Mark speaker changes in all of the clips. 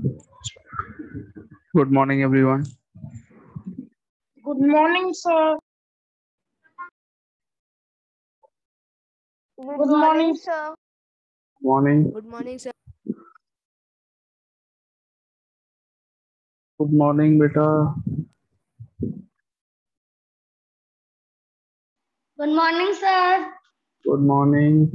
Speaker 1: Good morning, everyone.
Speaker 2: Good morning, sir.
Speaker 3: Good
Speaker 2: Good morning,
Speaker 3: morning, sir.
Speaker 1: Morning.
Speaker 4: Good morning, sir.
Speaker 1: Good morning, beta.
Speaker 2: Good morning, sir.
Speaker 1: Good morning.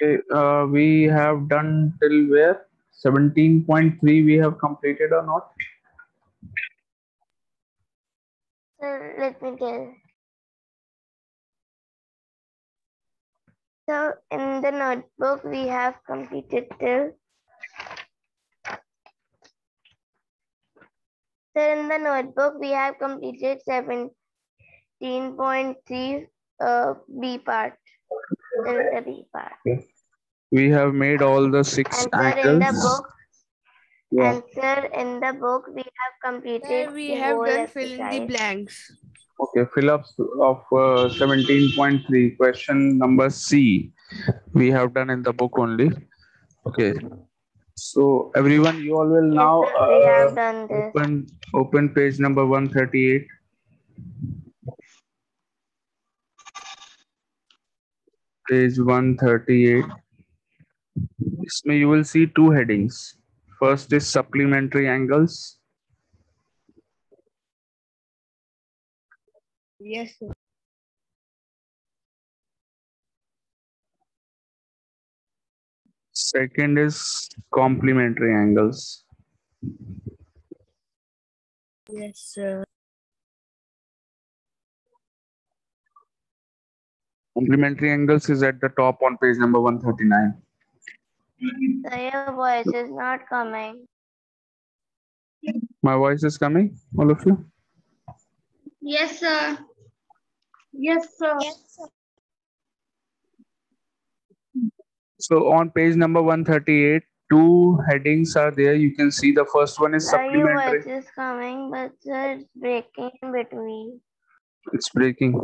Speaker 1: Okay, we have done till where? 17.3 we have completed or not?
Speaker 3: Sir, let me tell. So, in the notebook, we have completed till. Sir, in the notebook, we have completed 17.3 B part. Till the B part.
Speaker 1: Okay. We have made all the 6
Speaker 3: And sir, in the
Speaker 1: angles.
Speaker 3: book,
Speaker 1: Yeah.
Speaker 3: and sir, in the book, we have completed
Speaker 4: Sir, we
Speaker 3: the
Speaker 4: have
Speaker 3: whole
Speaker 4: done fill in the
Speaker 3: exercise.
Speaker 4: blanks.
Speaker 1: Okay, fill ups of 17.3, question number C. We have done in the book only. Okay. So everyone, you all will
Speaker 3: Yes,
Speaker 1: now
Speaker 3: sir, we have done this.
Speaker 1: open page number 138. Page 138. इसमें you will see two headings. First is supplementary angles.
Speaker 4: Yes, sir.
Speaker 1: Second is complementary angles.
Speaker 4: Yes, sir.
Speaker 1: Complementary angles is at the top on page number 139.
Speaker 3: So, your voice is not coming.
Speaker 1: My voice is coming, all of you?
Speaker 2: Yes, sir. Yes, sir.
Speaker 1: So on page number 138, two headings are there. You can see the first one is
Speaker 3: Sir, your
Speaker 1: supplementary.
Speaker 3: voice is coming, but sir, it's breaking in between.
Speaker 1: It's breaking.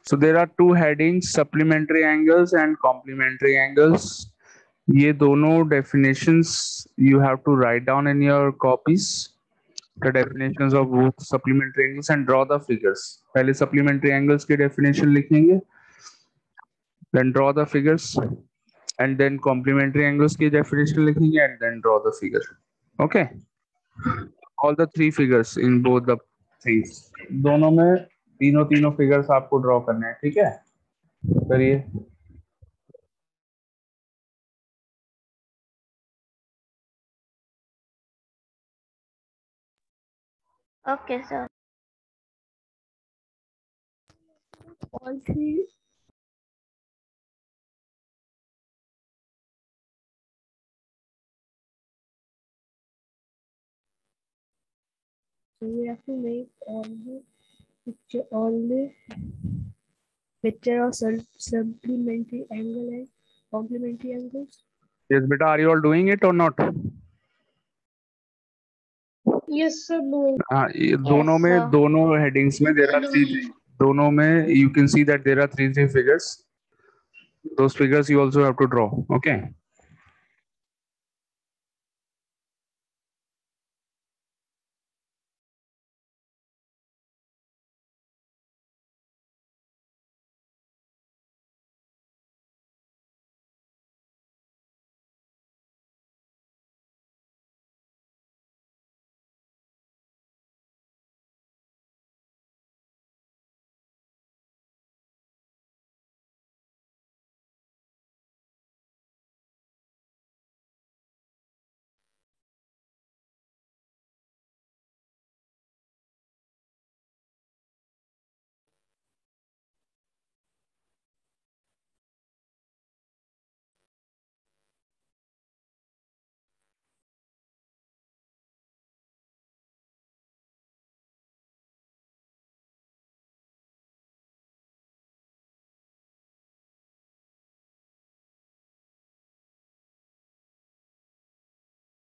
Speaker 1: So there are two headings, supplementary angles and complementary angles. ये दोनों definitions you have to write down in your copies. The definitions of both supplementary angles and draw the figures. पहले supplementary angles की definition लिखेंगे, then draw the figures, and then complementary angles की definition लिखेंगे and then draw the figure. Okay. All the three figures in both the things. दोनों में तीनों तीनों figures आपको draw करने हैं, ठीक है? करिए.
Speaker 3: Okay, sir.
Speaker 4: All three. So we have to make all the picture of supplementary angle and complementary angles.
Speaker 1: Yes, beta, are you all doing it or not?
Speaker 2: Yes, sir. Doing.
Speaker 1: ये
Speaker 3: Yes,
Speaker 1: दोनों में
Speaker 3: sir.
Speaker 1: दोनों headings में there are three. दोनों में you can see that there are three figures. Those figures you also have to draw. Okay.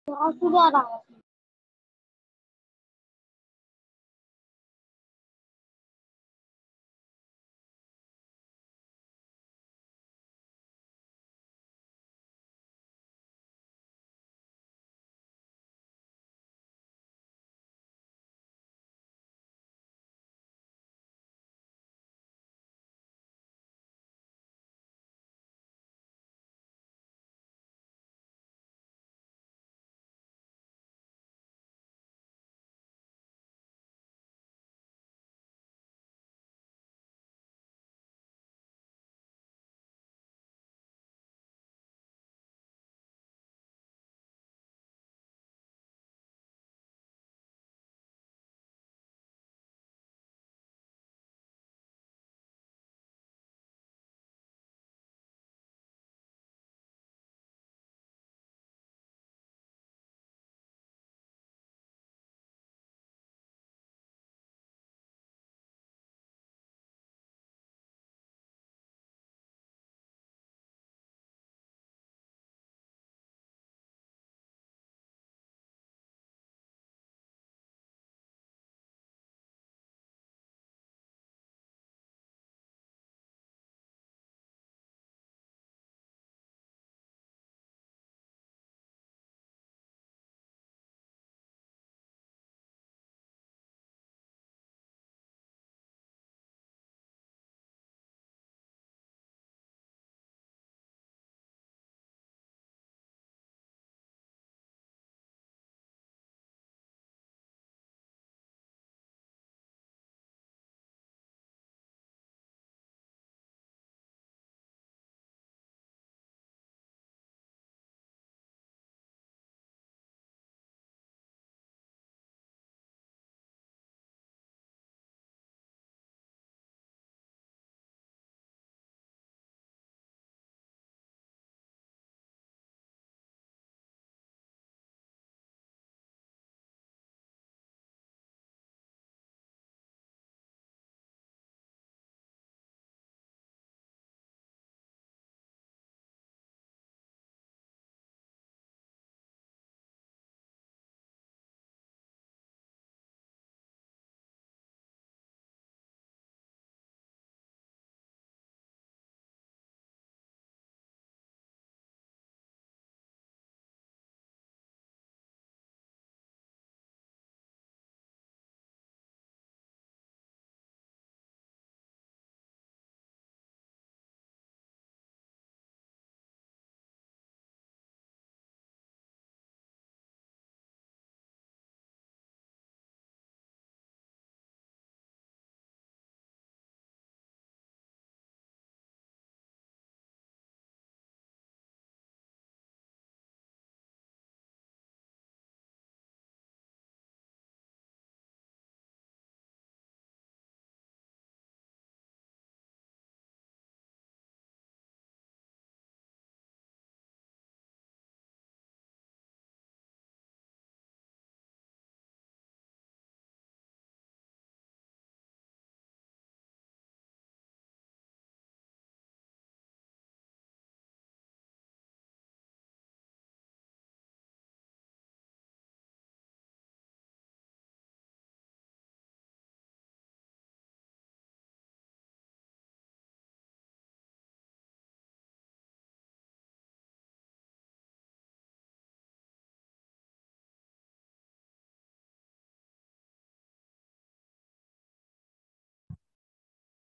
Speaker 2: सुधार रहा है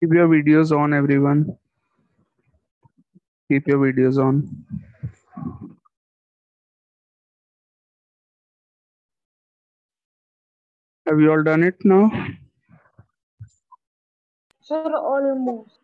Speaker 1: Keep your videos on, everyone. Keep your videos on. Have you all done it now?
Speaker 2: Sir almost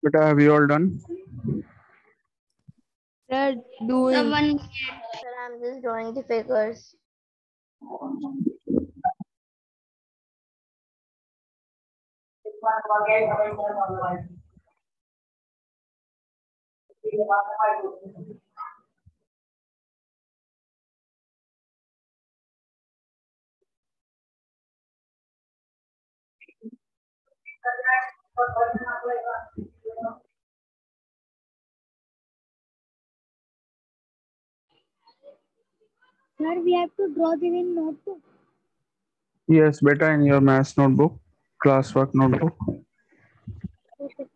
Speaker 1: But have you all done?
Speaker 4: They're
Speaker 2: The
Speaker 4: doing.
Speaker 2: one
Speaker 3: Sir, I'm just drawing the figures.
Speaker 2: sir, we have to draw them in notebook.
Speaker 1: Yes, beta, in your maths notebook, classwork notebook.
Speaker 2: Okay.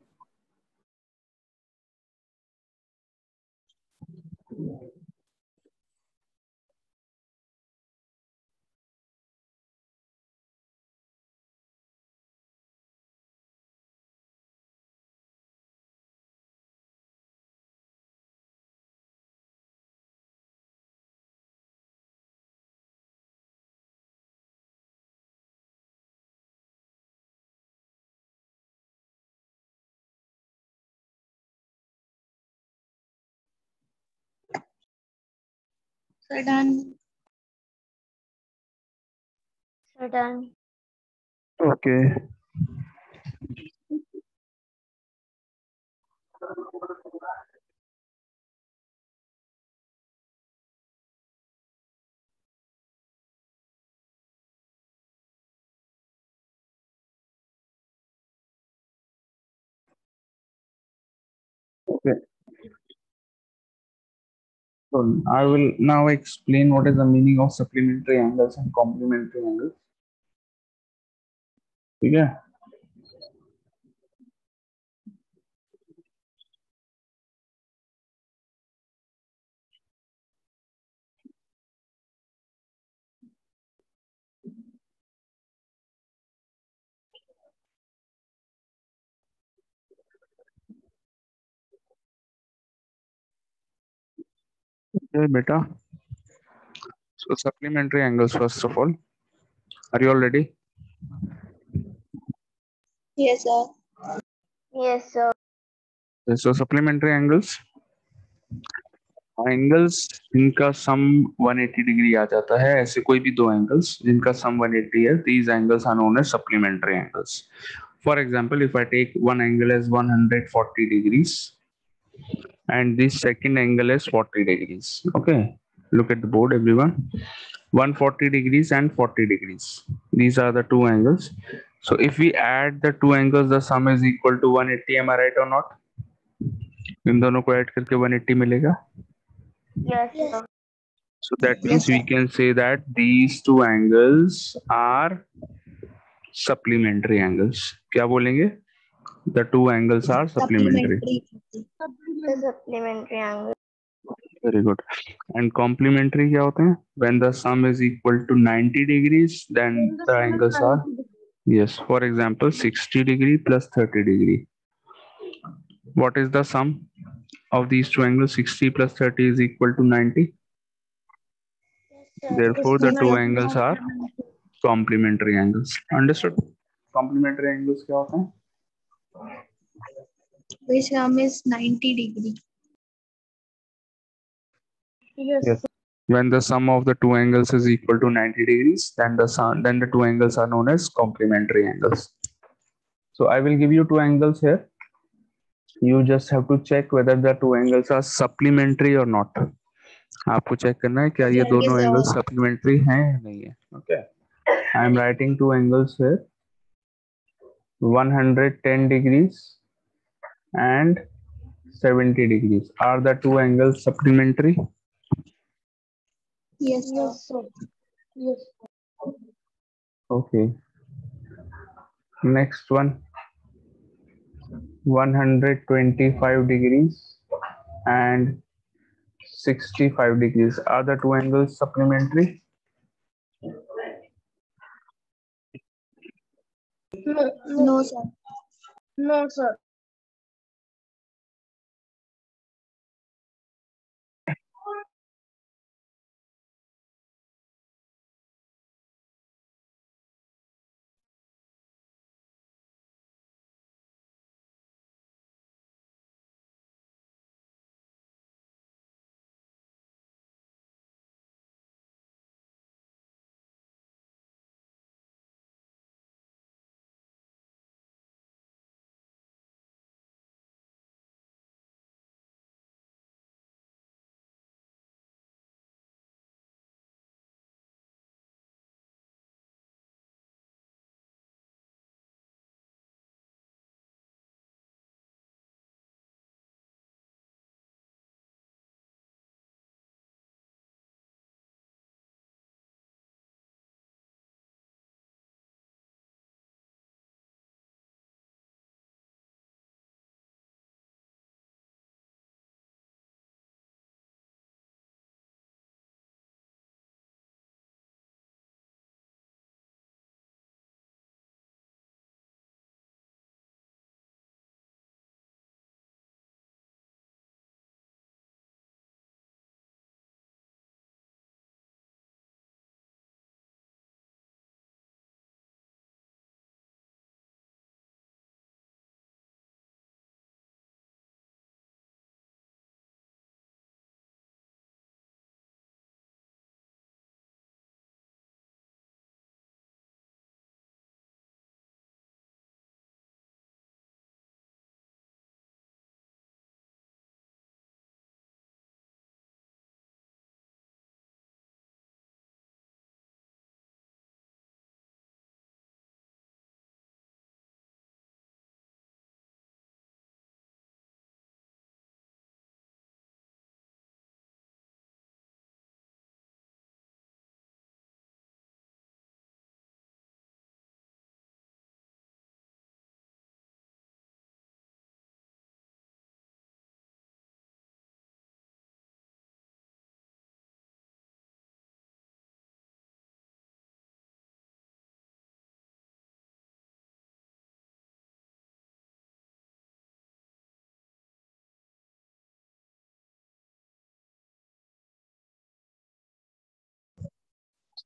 Speaker 2: Sir, done.
Speaker 3: Sir, done.
Speaker 1: Okay. Okay. So I will now explain what is the meaning of supplementary angles and complementary angles. ठीक है? Okay, beta. So supplementary angles first of all. Are you all ready?
Speaker 2: Yes, sir.
Speaker 3: Yes, sir.
Speaker 1: Okay, so supplementary angles angles जिनका सम 180 degree आ जाता है ऐसे कोई भी दो angles जिनका सम 180 है these angles are known as supplementary angles. For example, if I take one angle as 140 degrees and this second angle is 40 degrees. Okay, look at the board everyone. 140 degrees and 40 degrees, these are the two angles. So if we add the two angles the sum is equal to 180. Am I right or not? इन दोनों को add करके 180 मिलेगा.
Speaker 3: Yes,
Speaker 2: Yes.
Speaker 3: sir.
Speaker 1: So that
Speaker 2: Yes,
Speaker 1: means
Speaker 2: sir.
Speaker 1: we can say that these two angles are supplementary angles. क्या बोलेंगे? The two angles are supplementary.
Speaker 3: The supplementary angle.
Speaker 1: Very good. And complementary क्या होते हैं? When the sum is equal to 90 degrees, then the angles are, yes, for example, 60 degree plus 30 degree. What is the sum of these two angles? 60 plus 30 is equal to 90. Therefore, the two angles are complementary angles. Understood? Complementary angles क्या होते हैं?
Speaker 2: Which sum is 90 degree.
Speaker 1: Yes. When the sum of the two angles is equal to 90 degrees, then the two angles are known as complementary angles. So I will give you two angles here. You just have to check whether the two angles are supplementary or not. आपको check करना है क्या ये दोनों angles supplementary हैं या नहीं है. Okay. I am writing two angles here. 110 degrees and 70 degrees. Are the two angles supplementary?
Speaker 2: Yes, sir. Yes.
Speaker 1: Okay. Next one. 125 degrees and 65 degrees. Are the two angles supplementary?
Speaker 2: No, sir. No, sir.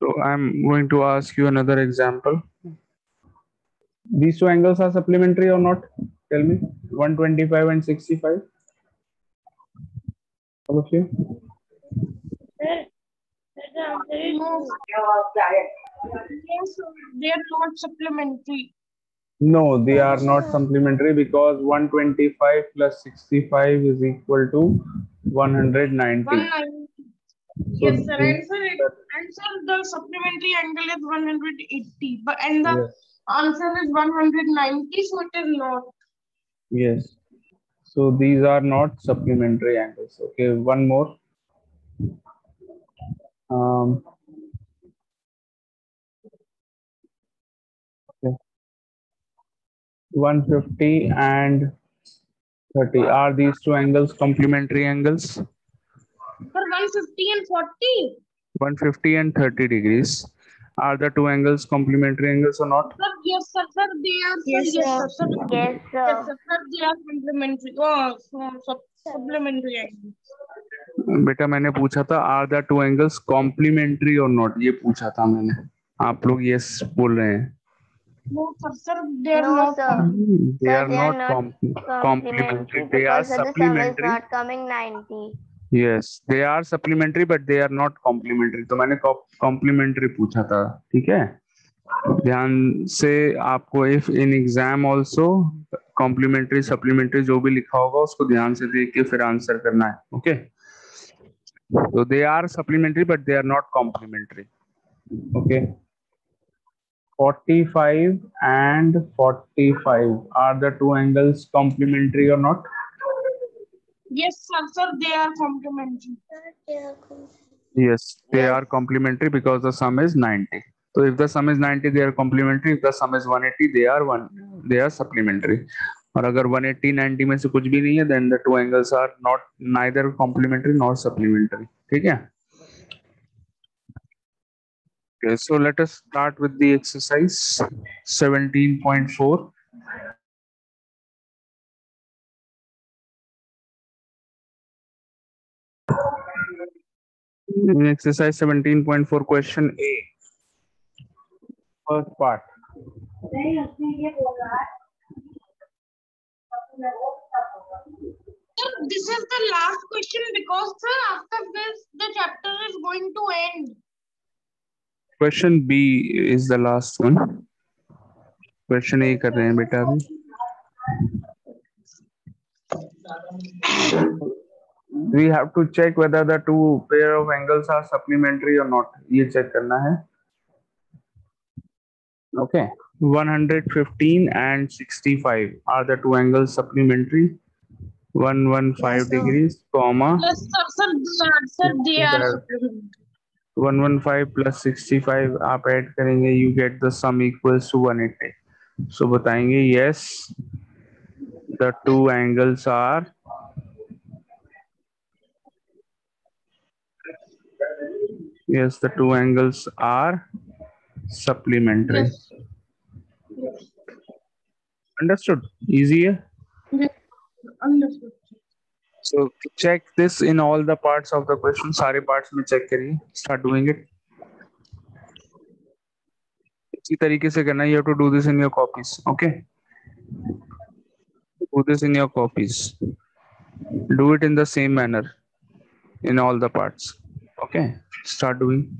Speaker 1: So I'm going to ask you another example. These two angles are supplementary or not? Tell me. 125 and 65. All of you.
Speaker 5: No, yes, they are not supplementary.
Speaker 1: No, they are not supplementary because 125 plus 65 is equal to 190.
Speaker 5: 190.
Speaker 1: So
Speaker 5: Yes, sir.
Speaker 1: these
Speaker 5: Answer the supplementary angle is 180, but and the
Speaker 1: yes,
Speaker 5: answer is 190, so it is not.
Speaker 1: yes. So these are not supplementary angles. Okay, one more. Um, okay. 150 and 30. Are these two angles complementary angles?
Speaker 5: For 150 and 40.
Speaker 1: 150 and 30 degrees. Are the two angles complementary angles or not?
Speaker 5: Sir, yes, sir, sir, they are, sir,
Speaker 3: Yes,
Speaker 5: yes,
Speaker 3: sir.
Speaker 5: sir, sir.
Speaker 3: Yes,
Speaker 5: Yes,
Speaker 3: sir.
Speaker 5: sir, sir, they are complementary. Oh, supplementary angles.
Speaker 1: बेटा मैंने पूछा था are the two angles complementary और not, ये पूछा था मैंने. आप लोग यस बोल रहे हैं.
Speaker 5: No, sir, sir, they are
Speaker 3: No,
Speaker 5: not.
Speaker 3: sir.
Speaker 1: They
Speaker 3: Sir,
Speaker 1: are
Speaker 3: they are
Speaker 1: not
Speaker 3: not
Speaker 1: complementary.
Speaker 3: complementary
Speaker 1: They are
Speaker 3: because the sum is
Speaker 1: supplementary.
Speaker 3: not coming 90.
Speaker 1: Yes, they are supplementary but they are not complementary. तो मैंने complementary पूछा था. ठीक है, ध्यान से आपको if in exam also complementary supplementary जो भी लिखा होगा उसको ध्यान से देख के फिर आंसर करना है. Okay, so they are supplementary but they are not complementary. Okay, 45 and 45, are the two angles complementary or not?
Speaker 5: Yes, sir, sir, they are complementary.
Speaker 1: Yes, they
Speaker 3: Yes.
Speaker 1: are complementary because the sum is 90. So if the sum is 90, they are complementary. If the sum is 180, they are supplementary. और अगर 180 90 में से कुछ भी नहीं है, then the two angles are not neither complementary nor supplementary. ठीक है? Okay, so let us start with the exercise 17.4. In exercise 17.4, question A, first part.
Speaker 5: Sir, this is the last question because, sir, after this, the chapter is going to end.
Speaker 1: Question B is the last one. Question A कर रहे हैं बेटा अभी. We have to check whether the two pair of angles are supplementary or not. ये check करना है. Okay. 115 and 65 are the two angles supplementary. 115
Speaker 3: Yes, sir.
Speaker 1: degrees, comma.
Speaker 5: Yes, sir, sir, they are supplementary.
Speaker 1: 115 plus 65 आप add करेंगे, you get the sum equals to 180. So बताएंगे yes, the two angles are supplementary.
Speaker 5: Yes. Yes.
Speaker 1: Understood? Easy है.
Speaker 5: Yes. Understood.
Speaker 1: So check this in all the parts of the question. सारे parts में check करिए. Start doing it. इसी तरीके से करना. You have to do this in your copies. Okay. Do this in your copies. Do it in the same manner in all the parts. Okay. Start doing.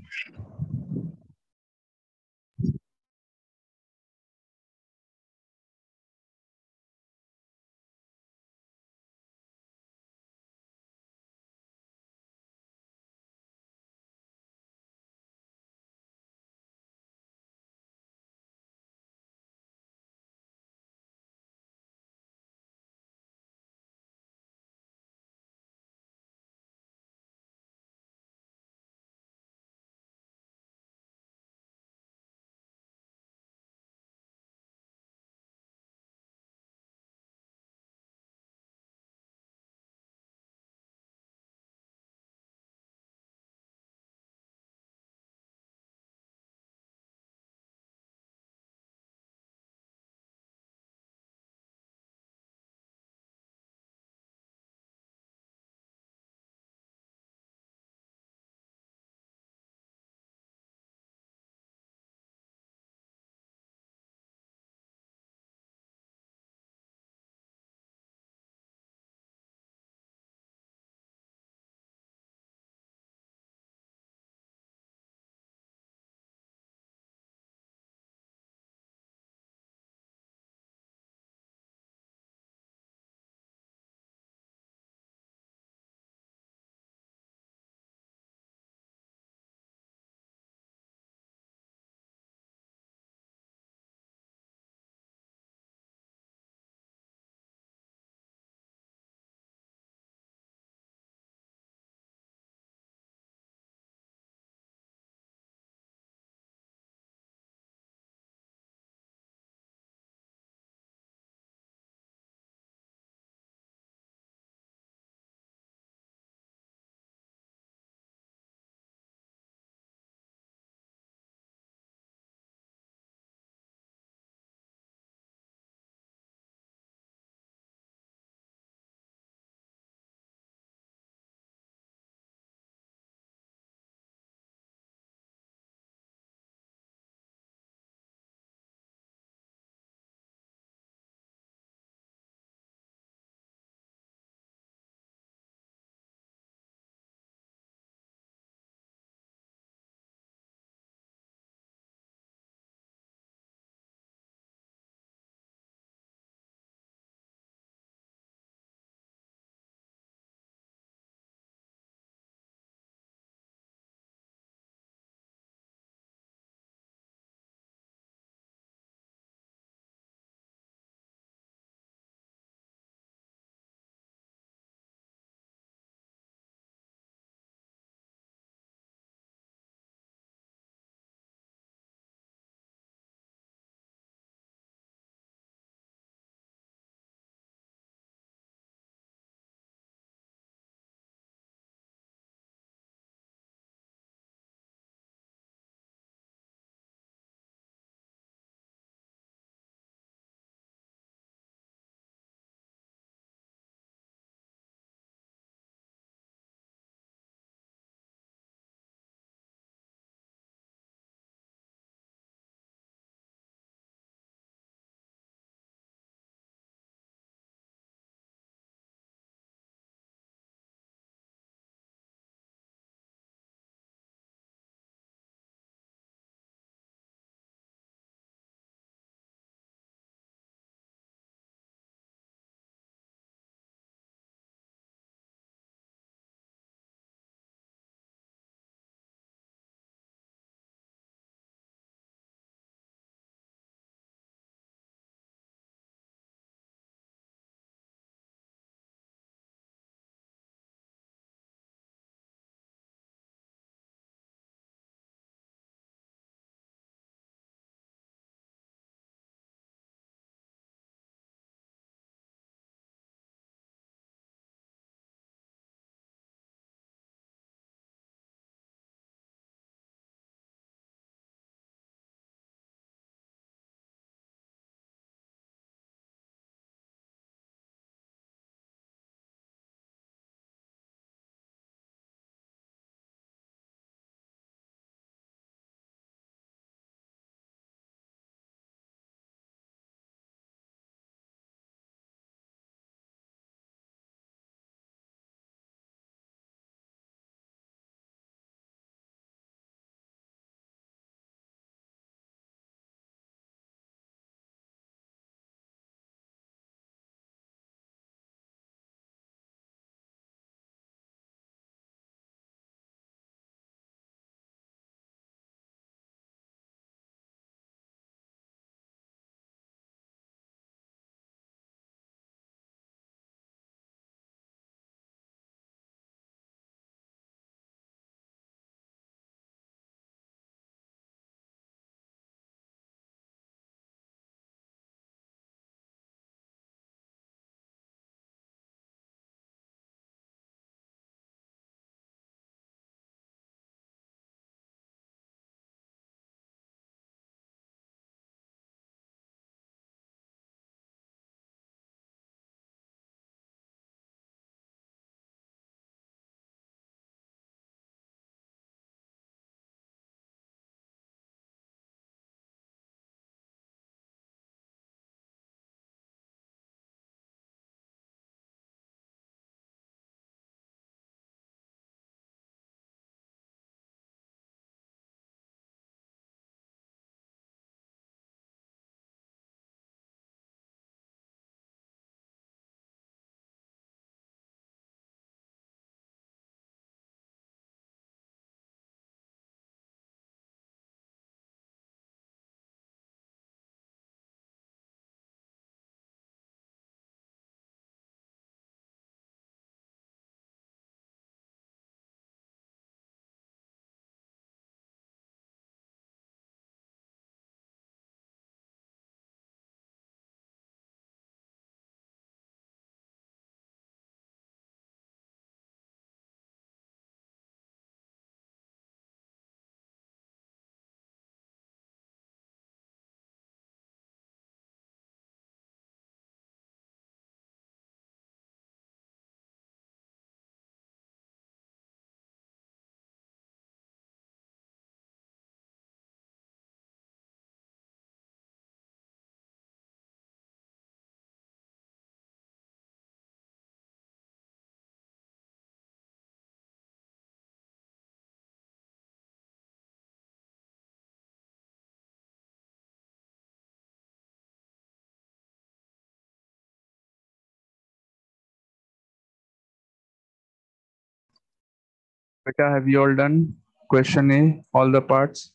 Speaker 1: Beta, have you all done question A, all the parts?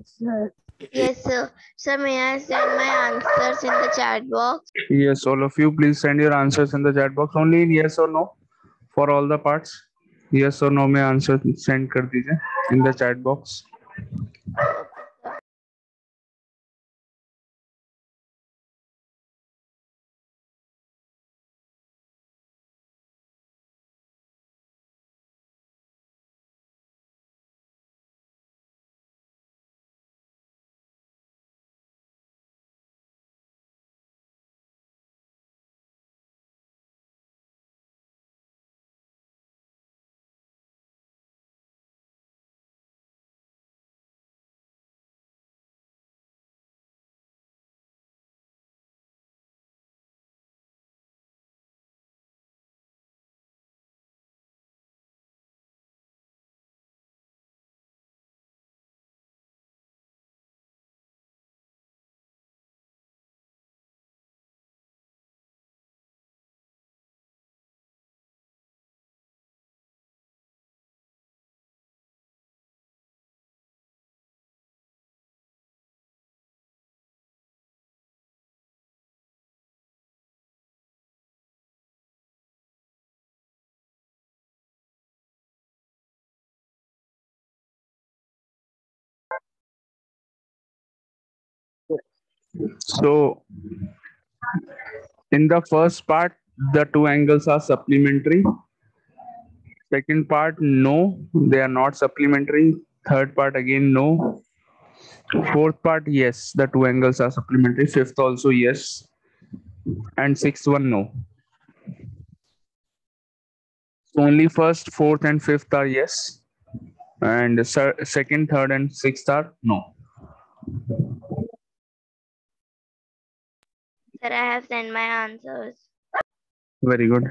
Speaker 4: Sir,
Speaker 3: Yes, sir. Sir, may I send my answers in the chat box?
Speaker 1: Yes, all of you, please send your answers in the chat box. Only in yes or no for all the parts. Yes or no में answer send कर दीजिए in the chat box. So in the first part, the two angles are supplementary. Second part, no, they are not supplementary. Third part, again, no. Fourth part, yes, the two angles are supplementary. Fifth also, yes. And sixth one, no. So only first, fourth, and fifth are yes. And second, third, and sixth are no.
Speaker 3: Sir, I have sent my answers.
Speaker 1: Very good.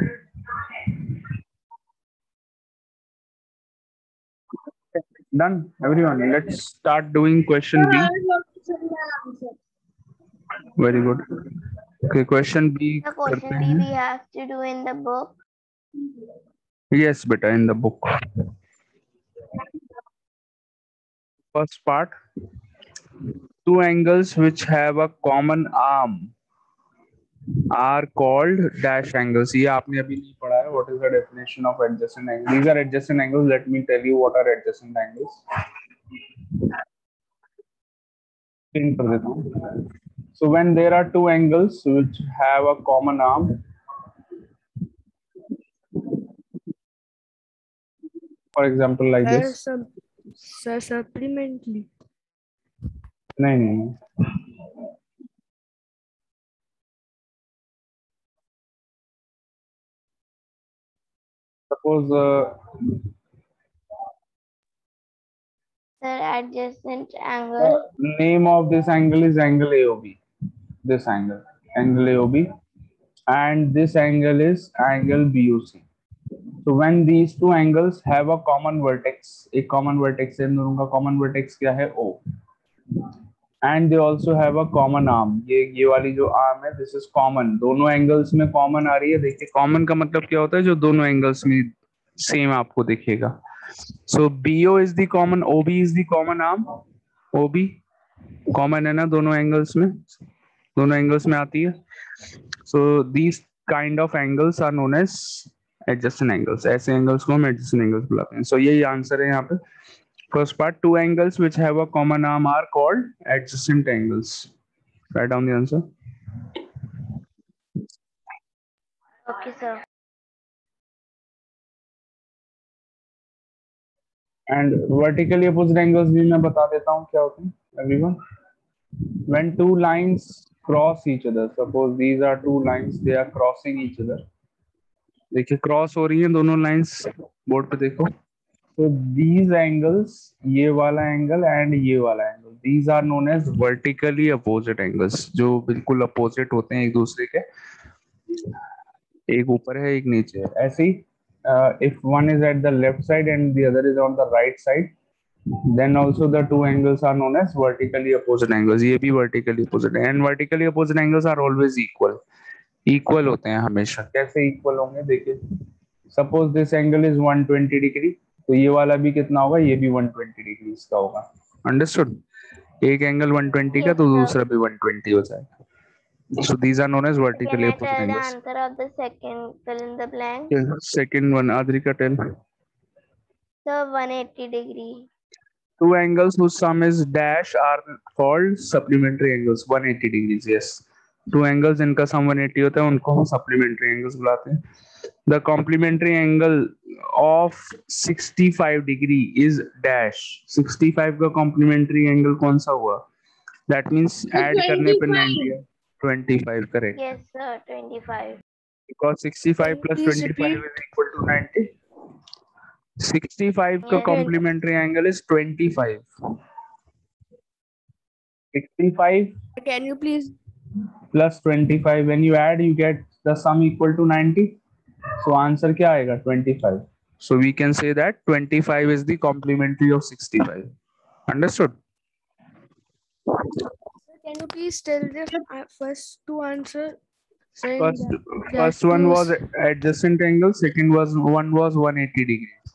Speaker 1: Done, everyone. Let's start doing question B. Very good. Okay, question B.
Speaker 3: The
Speaker 1: करते
Speaker 3: question B
Speaker 1: हैं.
Speaker 3: we have to do in the book.
Speaker 1: Yes, beta, in the book. First part, two angles which have a common arm are called dash angles. ये आपने अभी नहीं पढ़ा है. What is the definition of adjacent angles? These are adjacent angles. Let me tell you what are adjacent angles. Screen पर देता हूँ. So when there are two angles which have a common arm, for example like
Speaker 4: sir,
Speaker 1: this.
Speaker 4: sir, supplementary.
Speaker 1: नहीं नहीं. Suppose
Speaker 3: Sir, adjacent angle.
Speaker 1: name of this angle is angle AOB. This angle AOB, and this angle is angle BOC. So when these two angles have a common vertex, एक common vertex है, इन दोनों का common vertex क्या है? O. And they also have a common arm. ये वाली जो arm है, this is common. दोनों angles में common आ रही है. देखिए common का मतलब क्या होता है? जो दोनों angles में same आपको दिखेगा. So BO is the common, OB is the common arm. OB common है ना दोनों angles में? दोनों angles में आती है. So these kind of angles are known as adjacent angles. ऐसे angles को हम adjacent angles बुलाते हैं. So यही आंसर है यहाँ पे. First part, two angles which have a common arm are called adjacent angles. Write down the answer.
Speaker 3: Okay, sir.
Speaker 1: And vertically opposite angles भी मैं बता देता हूँ क्या होते हैं. Everyone, when two lines cross each other, suppose these are two lines, they are crossing each other. देखिए cross हो रही हैं दोनों लाइंस, बोर्ड पे देखो. So these angles, ये वाला एंगल एंड ये वाला angle, these are known as vertically opposite angles, जो बिल्कुल अपोजिट होते हैं एक दूसरे के. एक ऊपर है एक नीचे है. ऐसे ही if one is at the left side and the other is on the right side, then also the two angles are known as vertically opposite angles. ये भी vertically opposite है. And vertically opposite angles are always equal. Equal होते हैं हमेशा. कैसे equal होंगे देखिए. Suppose this angle is 120 degree, तो ये वाला भी कितना होगा, ये भी 120 डिग्री का होगा। अंडरस्टूड? एक एंगल 120 का
Speaker 3: Yes,
Speaker 1: तो
Speaker 3: sir.
Speaker 1: दूसरा भी 120 हो जाएगा। So these are known as
Speaker 3: Can
Speaker 1: vertically
Speaker 3: I
Speaker 1: opposite
Speaker 3: tell the
Speaker 1: angles.
Speaker 3: answer of the second fill in the blank?
Speaker 1: Second one, Aadrika tell.
Speaker 3: Sir, 180 degree.
Speaker 1: Two angles whose sum is dash are called supplementary angles, 180 degrees, yes. Two angles जिनका sum 180 होता है उनको हम supplementary angles बुलाते हैं। The complementary angle of 65 degree is dash. 65 का complementary angle कौन सा हुआ? That means add करने पे 90 है। 25, correct.
Speaker 3: Yes, sir, 25.
Speaker 1: Because 65
Speaker 4: Can you
Speaker 1: plus
Speaker 4: please
Speaker 1: 25
Speaker 4: repeat?
Speaker 1: is equal to 90. 65 का
Speaker 3: Yes.
Speaker 1: complementary angle is 25. 65
Speaker 4: Can you please?
Speaker 1: plus 25, when you add you get the sum equal to 90, so answer क्या आएगा? 25. So we can say that 25 is the complementary of 65. Understood?
Speaker 4: Can you please tell the first two answer? Saying
Speaker 1: First,
Speaker 4: that
Speaker 1: first one was adjacent angle, second was 180 degrees.